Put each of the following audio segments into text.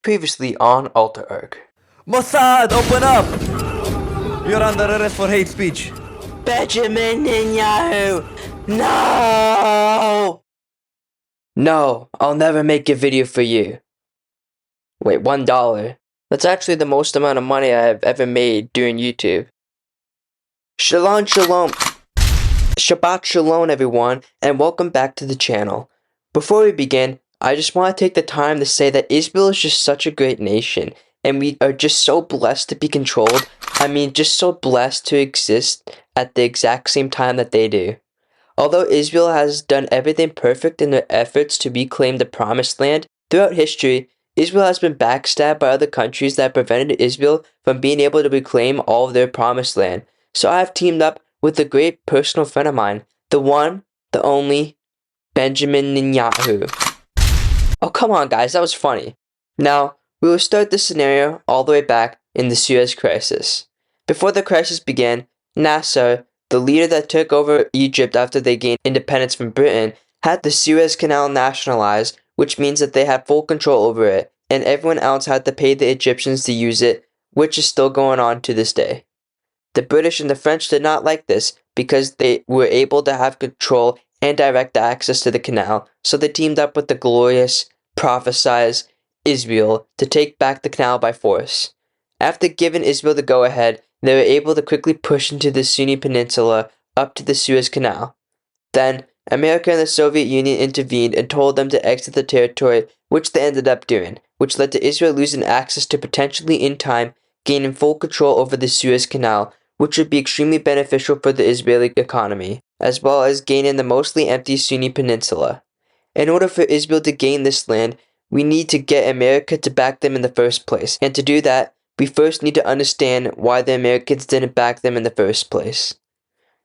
Previously on Alterarc. Mossad, open up! You're under arrest for hate speech. Benjamin Netanyahu! No! No, I'll never make a video for you. Wait, $1. That's actually the most amount of money I have ever made doing YouTube. Shalom, shalom. Shabbat shalom, everyone, and welcome back to the channel. Before we begin, I just want to take the time to say that Israel is just such a great nation, and we are just so blessed to be controlled. Just so blessed to exist at the exact same time that they do. Although Israel has done everything perfect in their efforts to reclaim the promised land, throughout history, Israel has been backstabbed by other countries that prevented Israel from being able to reclaim all of their promised land. So I have teamed up with a great personal friend of mine, the one, the only, Benjamin Netanyahu. Oh, come on, guys, that was funny. Now, we will start this scenario all the way back in the Suez Crisis. Before the crisis began, Nasser, the leader that took over Egypt after they gained independence from Britain, had the Suez Canal nationalized, which means that they had full control over it, and everyone else had to pay the Egyptians to use it, which is still going on to this day. The British and the French did not like this because they were able to have control and direct access to the canal, so they teamed up with the glorious, prophesized Israel to take back the canal by force. After giving Israel the go-ahead, they were able to quickly push into the Sinai Peninsula up to the Suez Canal. Then, America and the Soviet Union intervened and told them to exit the territory, which they ended up doing, which led to Israel losing access to potentially in time gaining full control over the Suez Canal, which would be extremely beneficial for the Israeli economy, as well as gaining the mostly empty Sinai Peninsula. In order for Israel to gain this land, we need to get America to back them in the first place, and to do that, we first need to understand why the Americans didn't back them in the first place.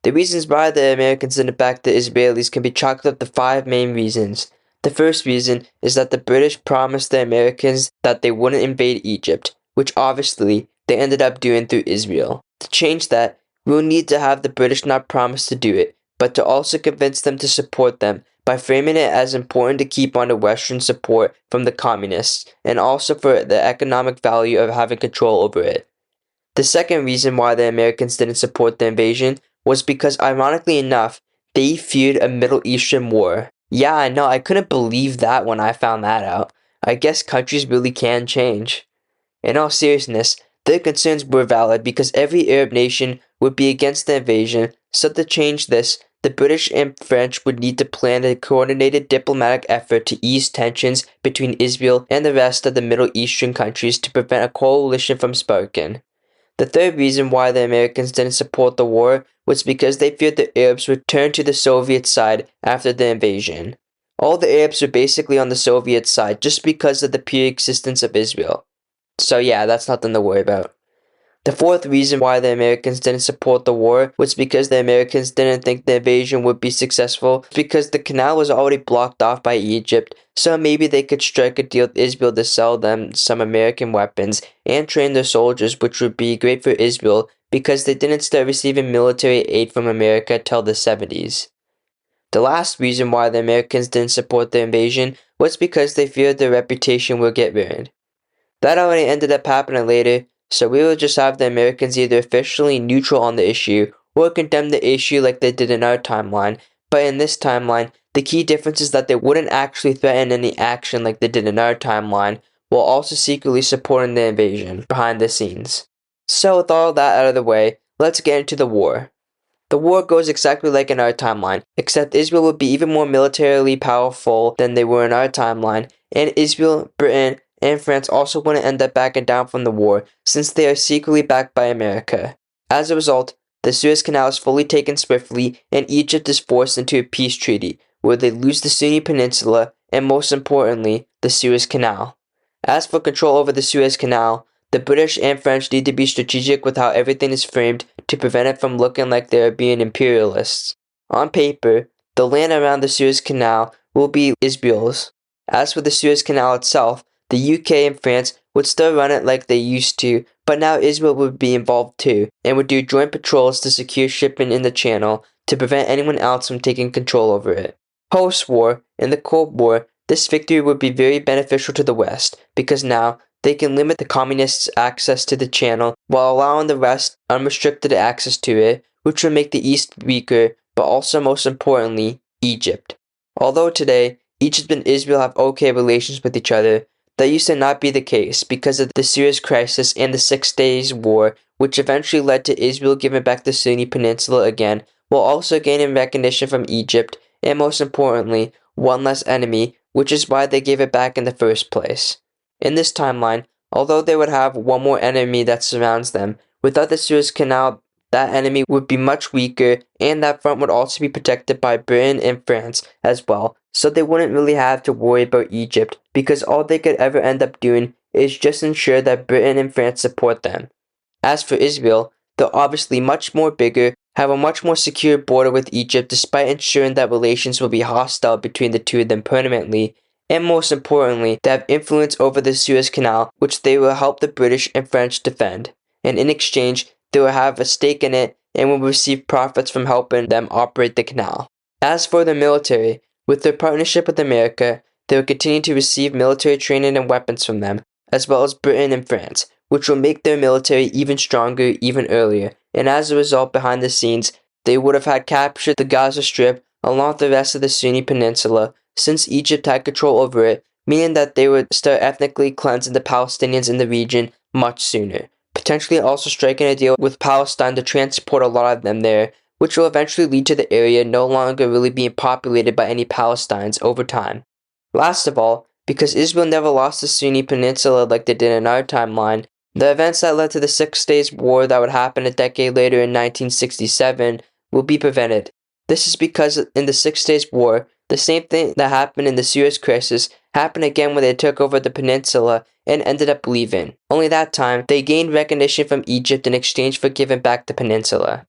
The reasons why the Americans didn't back the Israelis can be chalked up to 5 main reasons. The first reason is that the British promised the Americans that they wouldn't invade Egypt, which obviously they ended up doing through Israel. To change that, we'll need to have the British not promise to do it, but to also convince them to support them by framing it as important to keep on the Western support from the communists, and also for the economic value of having control over it. The second reason why the Americans didn't support the invasion was because, ironically enough, they feared a Middle Eastern war. Yeah, I know, I couldn't believe that when I found that out. I guess countries really can change. In all seriousness, their concerns were valid because every Arab nation would be against the invasion, so to change this, the British and French would need to plan a coordinated diplomatic effort to ease tensions between Israel and the rest of the Middle Eastern countries to prevent a coalition from sparking. The third reason why the Americans didn't support the war was because they feared the Arabs would turn to the Soviet side after the invasion. All the Arabs were basically on the Soviet side just because of the pre-existence of Israel. So yeah, that's nothing to worry about. The fourth reason why the Americans didn't support the war was because the Americans didn't think the invasion would be successful because the canal was already blocked off by Egypt, so maybe they could strike a deal with Israel to sell them some American weapons and train their soldiers, which would be great for Israel because they didn't start receiving military aid from America till the 70s. The last reason why the Americans didn't support the invasion was because they feared their reputation would get ruined. That already ended up happening later, so we will just have the Americans either officially neutral on the issue or condemn the issue like they did in our timeline, but in this timeline, the key difference is that they wouldn't actually threaten any action like they did in our timeline, while also secretly supporting the invasion behind the scenes. So with all that out of the way, let's get into the war. The war goes exactly like in our timeline, except Israel would be even more militarily powerful than they were in our timeline, and Israel, Britain, and France also wouldn't end up backing down from the war, since they are secretly backed by America. As a result, the Suez Canal is fully taken swiftly, and Egypt is forced into a peace treaty, where they lose the Sinai Peninsula, and most importantly, the Suez Canal. As for control over the Suez Canal, the British and French need to be strategic with how everything is framed to prevent it from looking like they are being imperialists. On paper, the land around the Suez Canal will be Israel's. As for the Suez Canal itself, the UK and France would still run it like they used to, but now Israel would be involved too, and would do joint patrols to secure shipping in the channel to prevent anyone else from taking control over it. Post-war, in the Cold War, This victory would be very beneficial to the West because now they can limit the communists' access to the channel while allowing the West unrestricted access to it, which would make the East weaker, but also most importantly, Egypt. Although today, Egypt and Israel have okay relations with each other, that used to not be the case because of the Suez Crisis and the 6 Days War, which eventually led to Israel giving back the Sinai Peninsula again, while also gaining recognition from Egypt, and most importantly, one less enemy, which is why they gave it back in the first place. In this timeline, although they would have one more enemy that surrounds them, without the Suez Canal, that enemy would be much weaker, and that front would also be protected by Britain and France as well, so they wouldn't really have to worry about Egypt, because all they could ever end up doing is just ensure that Britain and France support them. As for Israel, they're obviously much more bigger, have a much more secure border with Egypt despite ensuring that relations will be hostile between the two of them permanently, and most importantly, they have influence over the Suez Canal, which they will help the British and French defend. And in exchange, they will have a stake in it and will receive profits from helping them operate the canal. As for the military, with their partnership with America, they will continue to receive military training and weapons from them, as well as Britain and France, which will make their military even stronger even earlier, and as a result behind the scenes, they would have had captured the Gaza Strip along with the rest of the Sinai Peninsula, since Egypt had control over it, meaning that they would start ethnically cleansing the Palestinians in the region much sooner, potentially also striking a deal with Palestine to transport a lot of them there, which will eventually lead to the area no longer really being populated by any Palestinians over time. Last of all, because Israel never lost the Sinai Peninsula like they did in our timeline, the events that led to the 6 Days War that would happen a decade later in 1967 will be prevented. This is because in the 6 Days War, the same thing that happened in the Suez Crisis happened again when they took over the peninsula and ended up leaving. Only that time, they gained recognition from Egypt in exchange for giving back the peninsula.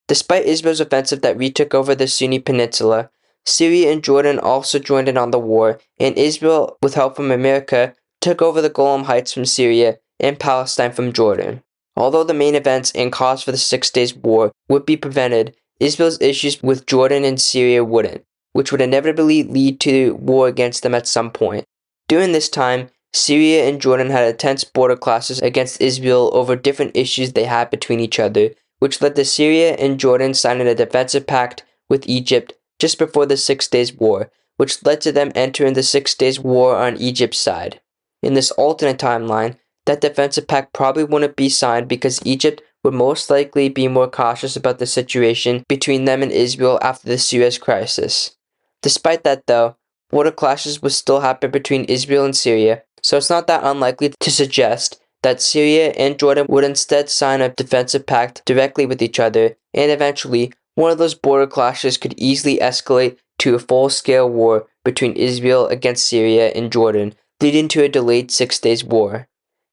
Despite Israel's offensive that retook over the Sinai Peninsula, Syria and Jordan also joined in on the war, and Israel, with help from America, took over the Golan Heights from Syria and Palestine from Jordan. Although the main events and cause for the 6 Days War would be prevented, Israel's issues with Jordan and Syria wouldn't, which would inevitably lead to war against them at some point. During this time, Syria and Jordan had intense border clashes against Israel over different issues they had between each other, which led to Syria and Jordan signing a defensive pact with Egypt just before the 6 Days War, which led to them entering the 6 Days War on Egypt's side. In this alternate timeline, that defensive pact probably wouldn't be signed because Egypt would most likely be more cautious about the situation between them and Israel after the Suez Crisis. Despite that though, border clashes would still happen between Israel and Syria, so it's not that unlikely to suggest that Syria and Jordan would instead sign a defensive pact directly with each other, and eventually, one of those border clashes could easily escalate to a full-scale war between Israel against Syria and Jordan, leading to a delayed 6 Days War.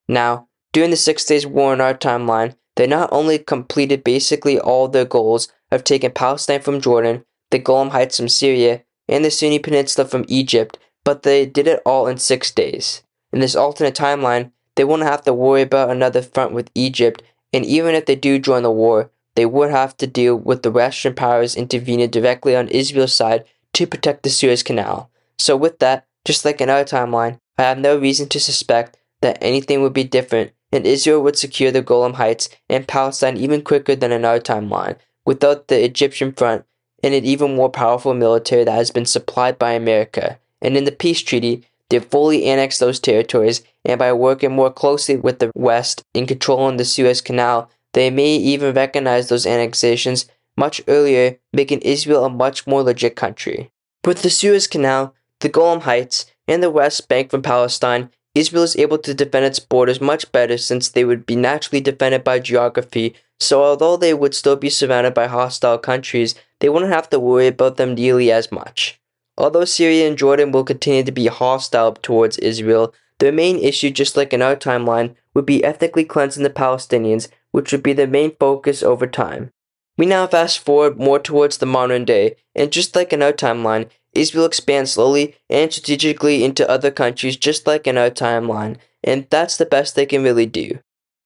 Now, during the 6 Days War in our timeline, they not only completed basically all their goals of taking Palestine from Jordan, the Golan Heights from Syria, and the Sinai Peninsula from Egypt, but they did it all in 6 days. In this alternate timeline, they won't have to worry about another front with Egypt, and even if they do join the war, they would have to deal with the Western powers intervening directly on Israel's side to protect the Suez Canal. So with that, just like in our timeline, I have no reason to suspect that anything would be different, and Israel would secure the Golan Heights and Palestine even quicker than in our timeline, without the Egyptian front and an even more powerful military that has been supplied by America. And in the peace treaty, they fully annexed those territories, and by working more closely with the West in controlling the Suez Canal, they may even recognize those annexations much earlier, making Israel a much more legit country. With the Suez Canal, the Golan Heights, and the West Bank from Palestine, Israel is able to defend its borders much better since they would be naturally defended by geography, so although they would still be surrounded by hostile countries, they wouldn't have to worry about them nearly as much. Although Syria and Jordan will continue to be hostile towards Israel, their main issue, just like in our timeline, would be ethnically cleansing the Palestinians, which would be their main focus over time. We now fast forward more towards the modern day, and just like in our timeline, Israel expands slowly and strategically into other countries just like in our timeline, and that's the best they can really do.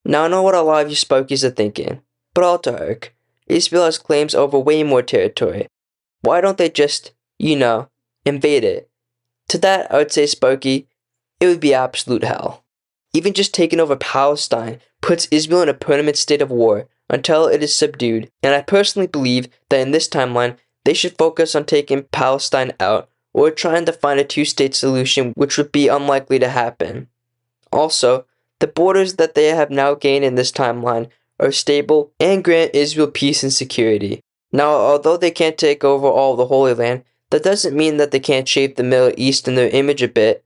Now I know what a lot of you Sparkies are thinking, but Alterarc, Israel has claims over way more territory. Why don't they just, invade it? To that, I would say, Sparky, it would be absolute hell. Even just taking over Palestine puts Israel in a permanent state of war until it is subdued, and I personally believe that in this timeline, they should focus on taking Palestine out or trying to find a two-state solution, which would be unlikely to happen. Also, the borders that they have now gained in this timeline are stable and grant Israel peace and security. Now, although they can't take over all of the Holy Land, that doesn't mean that they can't shape the Middle East in their image a bit.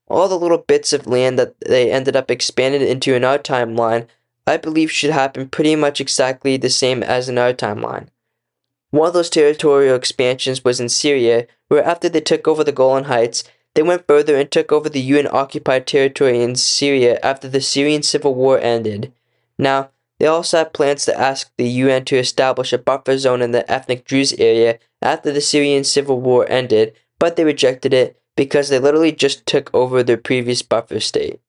All the little bits of land that they ended up expanding into in our timeline, I believe should happen pretty much exactly the same as in our timeline. One of those territorial expansions was in Syria, where after they took over the Golan Heights, they went further and took over the UN-occupied territory in Syria after the Syrian civil war ended. Now, they also had plans to ask the UN to establish a buffer zone in the ethnic Druze area after the Syrian civil war ended, but they rejected it because they literally just took over their previous buffer state.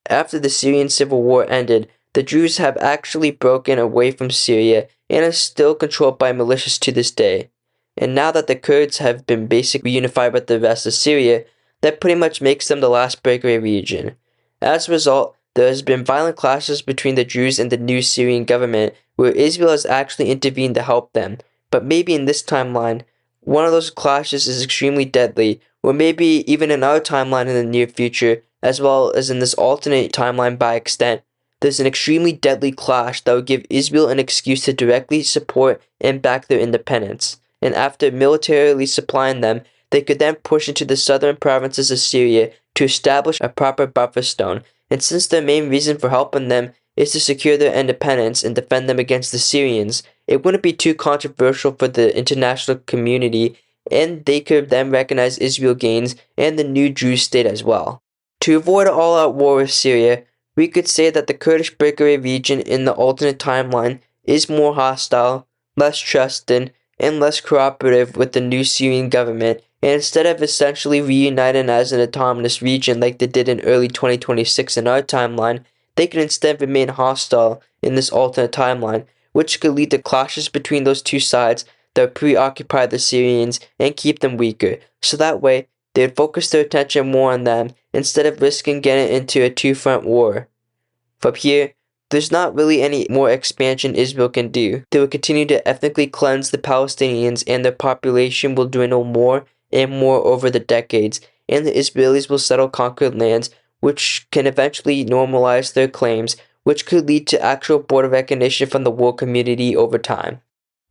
After the Syrian civil war ended, the Druze have actually broken away from Syria and are still controlled by militias to this day. And now that the Kurds have been basically unified with the rest of Syria, that pretty much makes them the last breakaway region. As a result, there has been violent clashes between the Druze and the new Syrian government, where Israel has actually intervened to help them. But maybe in this timeline, one of those clashes is extremely deadly, or maybe even in our timeline in the near future, as well as in this alternate timeline by extent, there's an extremely deadly clash that would give Israel an excuse to directly support and back their independence. And after militarily supplying them, they could then push into the southern provinces of Syria to establish a proper buffer zone. And since their main reason for helping them is to secure their independence and defend them against the Syrians, it wouldn't be too controversial for the international community, and they could then recognize Israel gains and the new Druze state as well. To avoid an all-out war with Syria, we could say that the Kurdish breakaway region in the alternate timeline is more hostile, less trusted, and less cooperative with the new Syrian government, and instead of essentially reuniting as an autonomous region like they did in early 2026 in our timeline, they could instead remain hostile in this alternate timeline, which could lead to clashes between those two sides that preoccupy the Syrians and keep them weaker, so that way they would focus their attention more on them instead of risking getting into a two-front war. From here, there's not really any more expansion Israel can do. They will continue to ethnically cleanse the Palestinians, and their population will dwindle more and more over the decades, and the Israelis will settle conquered lands, which can eventually normalize their claims, which could lead to actual border recognition from the world community over time.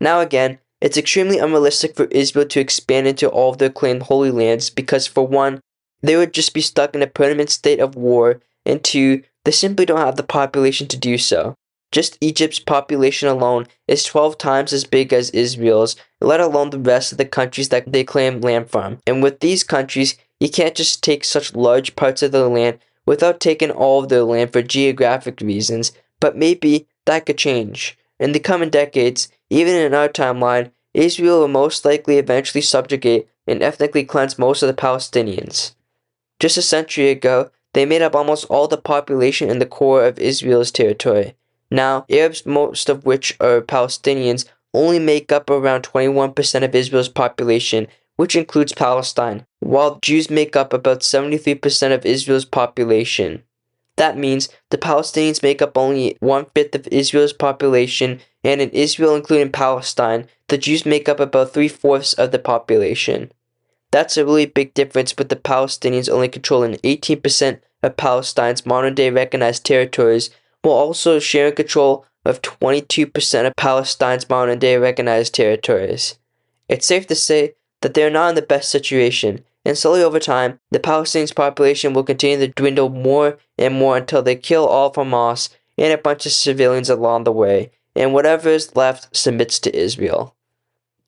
Now again, it's extremely unrealistic for Israel to expand into all of their claimed Holy Lands because, for one, they would just be stuck in a permanent state of war, and two, they simply don't have the population to do so. Just Egypt's population alone is 12 times as big as Israel's, let alone the rest of the countries that they claim land from. And with these countries, you can't just take such large parts of their land without taking all of their land for geographic reasons, but maybe that could change. In the coming decades, even in our timeline, Israel will most likely eventually subjugate and ethnically cleanse most of the Palestinians. Just a century ago, they made up almost all the population in the core of Israel's territory. Now, Arabs, most of which are Palestinians, only make up around 21% of Israel's population, which includes Palestine, while Jews make up about 73% of Israel's population. That means the Palestinians make up only 1/5 of Israel's population, and in Israel, including Palestine, the Jews make up about 3/4 of the population. That's a really big difference, with the Palestinians only controlling 18% of Palestine's modern-day recognized territories, while also sharing control of 22% of Palestine's modern-day recognized territories. It's safe to say that they are not in the best situation, and slowly over time, the Palestinians' population will continue to dwindle more and more until they kill all of Hamas and a bunch of civilians along the way, and whatever is left submits to Israel.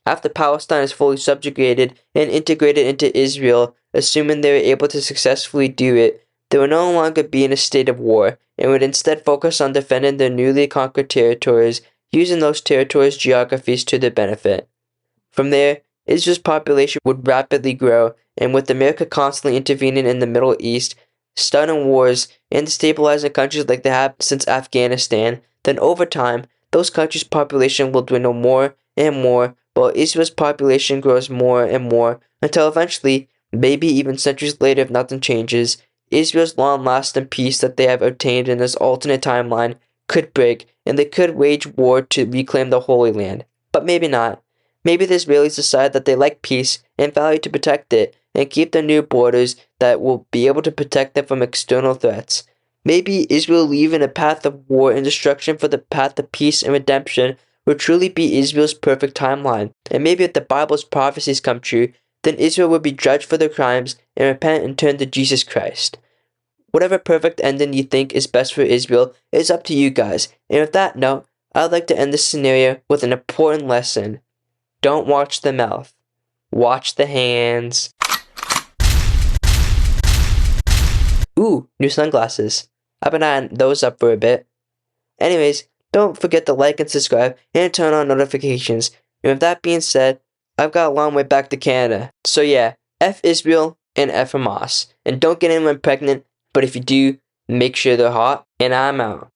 After Palestine is fully subjugated and integrated into Israel, assuming they are able to successfully do it, they will no longer be in a state of war, and would instead focus on defending their newly conquered territories, using those territories' geographies to their benefit. From there, Israel's population would rapidly grow, and with America constantly intervening in the Middle East, starting wars, and destabilizing countries like they have since Afghanistan, then over time, those countries' population will dwindle more and more, while Israel's population grows more and more, until eventually Maybe even centuries later if nothing changes, Israel's long-lasting peace that they have obtained in this alternate timeline could break, and they could wage war to reclaim the Holy Land. But maybe not. Maybe the Israelis decide that they like peace and value to protect it, and keep their new borders that will be able to protect them from external threats. Maybe Israel leaving a path of war and destruction for the path of peace and redemption will truly be Israel's perfect timeline. And maybe if the Bible's prophecies come true, then Israel will be judged for their crimes and repent and turn to Jesus Christ. Whatever perfect ending you think is best for Israel is up to you guys. And with that note, I'd like to end this scenario with an important lesson. Don't watch the mouth. Watch the hands. Ooh, new sunglasses. I've been eyeing those up for a bit. Anyways, don't forget to like and subscribe and turn on notifications. And with that being said, I've got a long way back to Canada. So yeah, F Israel and F Hamas. And don't get anyone pregnant, but if you do, make sure they're hot. And I'm out.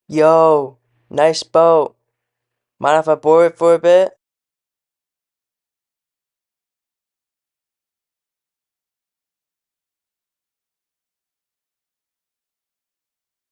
Yo, nice boat. Mind if I borrow it for a bit?